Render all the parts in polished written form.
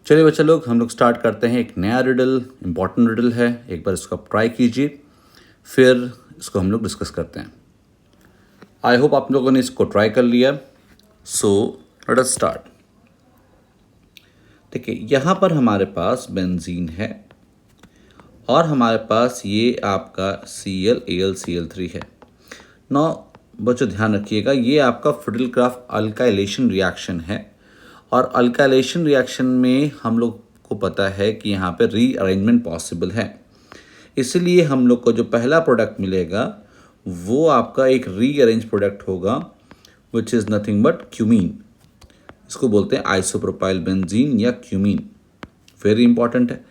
चलिए बच्चे लोग, हम लोग स्टार्ट करते हैं। एक नया रिडल, इम्पॉर्टेंट रिडल है। एक बार इसको आप ट्राई कीजिए, फिर इसको हम लोग डिस्कस करते हैं। आई होप आप लोगों ने इसको ट्राई कर लिया। So let us start. ठीक है, यहाँ पर हमारे पास बेंजीन है और हमारे पास ये आपका ClAlCl3 है। नौ बच्चों ध्यान रखिएगा, ये आपका फिडेलक्राफ्ट अल्काइलेशन रिएक्शन है और अल्काइलेशन रिएक्शन में हम लोग को पता है कि यहाँ पे रीअरेंजमेंट पॉसिबल है। इसलिए हम लोग को जो पहला प्रोडक्ट मिलेगा वो आपका एक रीअरेंज प्रोडक्ट होगा, which is nothing but cumene. इसको बोलते हैं आइसोप्रोपाइल बेंजीन या क्यूमीन। वेरी इंपॉर्टेंट है।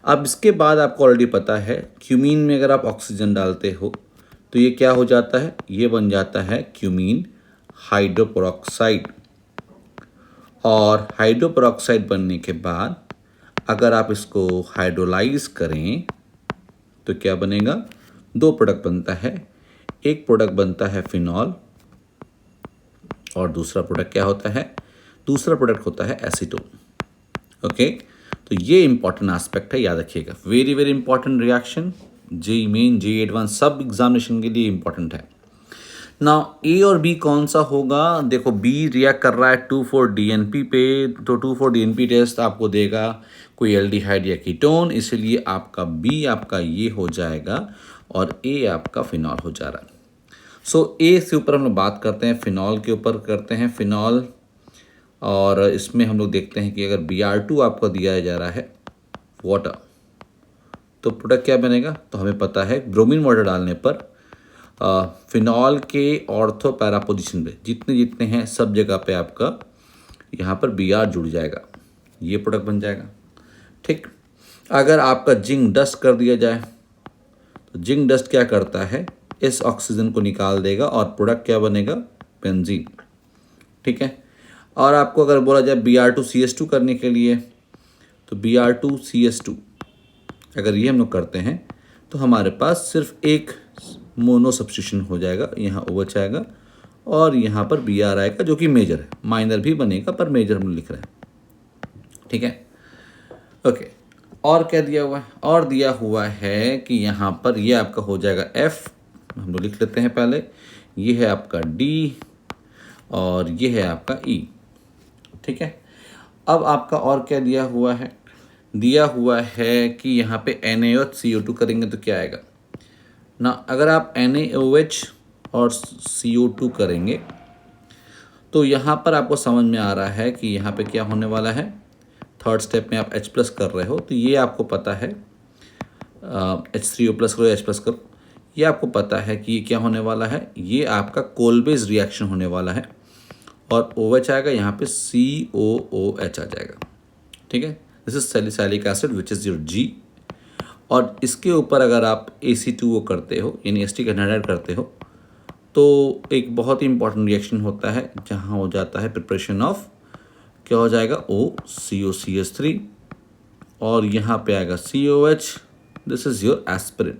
अब इसके बाद आपको ऑलरेडी पता है, क्यूमीन में अगर आप ऑक्सीजन डालते हो तो ये क्या हो जाता है, ये बन जाता है क्यूमीन हाइड्रोपेरोक्साइड। और हाइड्रोपेरोक्साइड बनने के बाद अगर आप इसको हाइड्रोलाइज करें तो क्या बनेगा, दो प्रोडक्ट बनता है। एक प्रोडक्ट बनता है फिनॉल और दूसरा प्रोडक्ट क्या होता है, दूसरा प्रोडक्ट होता है एसीटोन। ओके, तो ये इंपॉर्टेंट एस्पेक्ट है, याद रखिएगा। Very very important reaction, JEE Main JEE Advanced सब एग्जामिनेशन के लिए इंपॉर्टेंट है। ना ए और बी कौन सा होगा, देखो बी रिएक्ट कर रहा है 2,4-DNP पे, तो 2,4-DNP टेस्ट आपको देगा कोई एल्डिहाइड या कीटोन, इसलिए आपका बी आपका ये हो जाएगा और ए आपका फिनॉल हो जा रहा है। सो ए से ऊपर हम लोग बात करते हैं, फिनॉल के ऊपर करते हैं। फिनॉल, और इसमें हम लोग देखते हैं कि अगर Br2 आपको दिया जा रहा है वाटर, तो प्रोडक्ट क्या बनेगा, तो हमें पता है ब्रोमीन वाटर डालने पर फिनॉल के ऑर्थो पैरा पोजिशन पे जितने जितने हैं सब जगह पे आपका यहाँ पर Br जुड़ जाएगा, ये प्रोडक्ट बन जाएगा। ठीक, अगर आपका जिंक डस्ट कर दिया जाए तो जिंक डस्ट क्या करता है, इस ऑक्सीजन को निकाल देगा और प्रोडक्ट क्या बनेगा, बेंजीन। ठीक है, और आपको अगर बोला जाए Br2CS2 करने के लिए, तो Br2CS2 अगर ये हम लोग करते हैं तो हमारे पास सिर्फ एक मोनो सब्स्टिट्यूशन हो जाएगा, यहाँ OH आएगा और यहाँ पर Br आएगा, जो कि मेजर है। माइनर भी बनेगा पर मेजर हम लिख रहे हैं। ठीक है, ओके। और क्या दिया हुआ है, और दिया हुआ है कि यहाँ पर ये आपका हो जाएगा F, हम लोग लिख लेते हैं पहले। ये है आपका D और ये है आपका E। ठीक है, अब आपका और क्या दिया हुआ है, दिया हुआ है कि यहाँ पे NaOH CO2 करेंगे तो क्या आएगा ना, अगर आप NaOH और CO2 करेंगे तो यहाँ पर आपको समझ में आ रहा है कि यहाँ पे क्या होने वाला है। थर्ड स्टेप में आप H+ कर रहे हो तो ये आपको पता है, H3O+ करो H+ करो, ये आपको पता है कि ये क्या होने वाला है, ये आपका कोलबेज रिएक्शन होने वाला है और OH आएगा, यहाँ पे COOH आ जाएगा। ठीक है, this is salicylic acid which is your G। और इसके ऊपर अगर आप AC2O करते हो यानी एसिटिक एनहाइड्राइड करते हो तो एक बहुत ही इंपॉर्टेंट रिएक्शन होता है जहाँ हो जाता है प्रिपरेशन ऑफ, क्या हो जाएगा, OCOCH3 और यहाँ पे आएगा COH। This is your aspirin.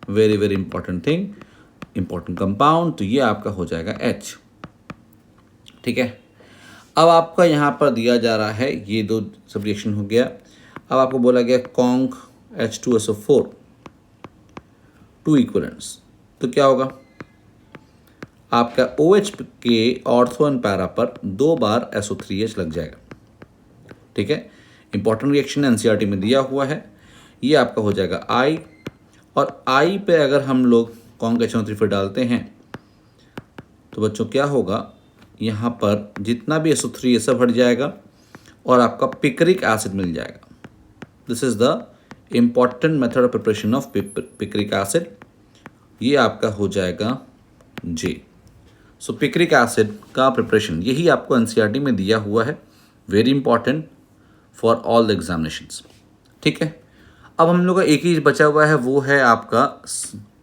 Very very important thing, important compound, तो ये आपका हो जाएगा H। ठीक है, अब आपका यहाँ पर दिया जा रहा है, ये दो सब रिएक्शन हो गया। अब आपको बोला गया कॉन्क H2SO4 2 इक्विवेलेंट्स, तो क्या होगा, आपका OH के ऑर्थो एंड पैरा पर 2 बार SO3H लग जाएगा। ठीक है, इंपॉर्टेंट रिएक्शन NCERT में दिया हुआ है। ये आपका हो जाएगा I, और I पे अगर हम लोग कॉन्क HNO3 डालते हैं तो बच्चों क्या होगा, यहाँ पर जितना भी SO3 ये सब हट जाएगा और आपका पिक्रिक एसिड मिल जाएगा। This is the important method of preparation of picric acid, ये आपका हो जाएगा J। सो पिक्रिक एसिड का प्रिपरेशन यही आपको NCERT में दिया हुआ है, very important for all the examinations. ठीक है, अब हम लोग का एक ही बचा हुआ है, वो है आपका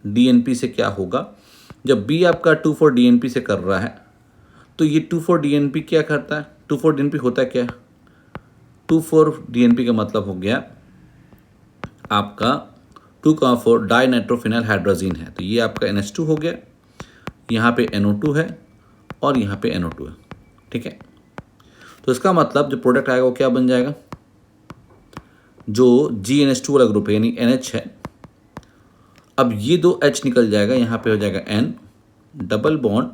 DNP से क्या होगा। जब B आपका 2,4-DNP से कर रहा है तो ये 2,4-DNP क्या करता है, 2,4-DNP होता है क्या, 2,4-DNP का मतलब हो गया आपका 2,4 डाइनाइट्रोफिनाइल हाइड्रोजीन है, तो ये आपका NH2 हो गया, यहाँ पे NO2 है और यहाँ पे NO2 है। ठीक है, तो इसका मतलब जो प्रोडक्ट आएगा वो क्या बन जाएगा, जो GNH2 वाला ग्रुप है यानी NH है, अब ये 2 H निकल जाएगा, यहाँ पे हो जाएगा N, डबल बॉन्ड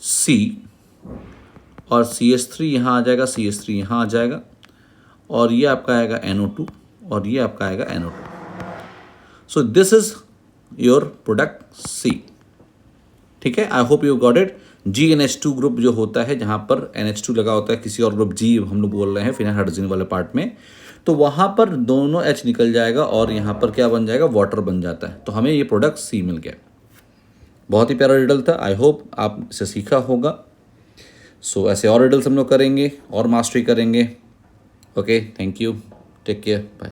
C और CH3 यहाँ आ जाएगा, CH3 यहाँ आ जाएगा और ये आपका आएगा NO2 और ये आपका आएगा NO2। So this is your product C। ठीक है, I hope you got it. GNH2 group जो होता है जहाँ पर NH2 लगा होता है, किसी और ग्रुप G हम लोग बोल रहे हैं फिनाइल हाइड्रोजन वाले पार्ट में, तो वहाँ पर दोनों H निकल जाएगा और यहाँ पर क्या बन जाएगा, वाटर बन जाता है। तो हमें ये प्रोडक्ट C मिल गया। बहुत ही प्यारा रिडल था, आई होप आप इसे सीखा होगा। सो ऐसे और रिडल्स हम लोग करेंगे और मास्टरी करेंगे। Okay, thank you, take care, bye.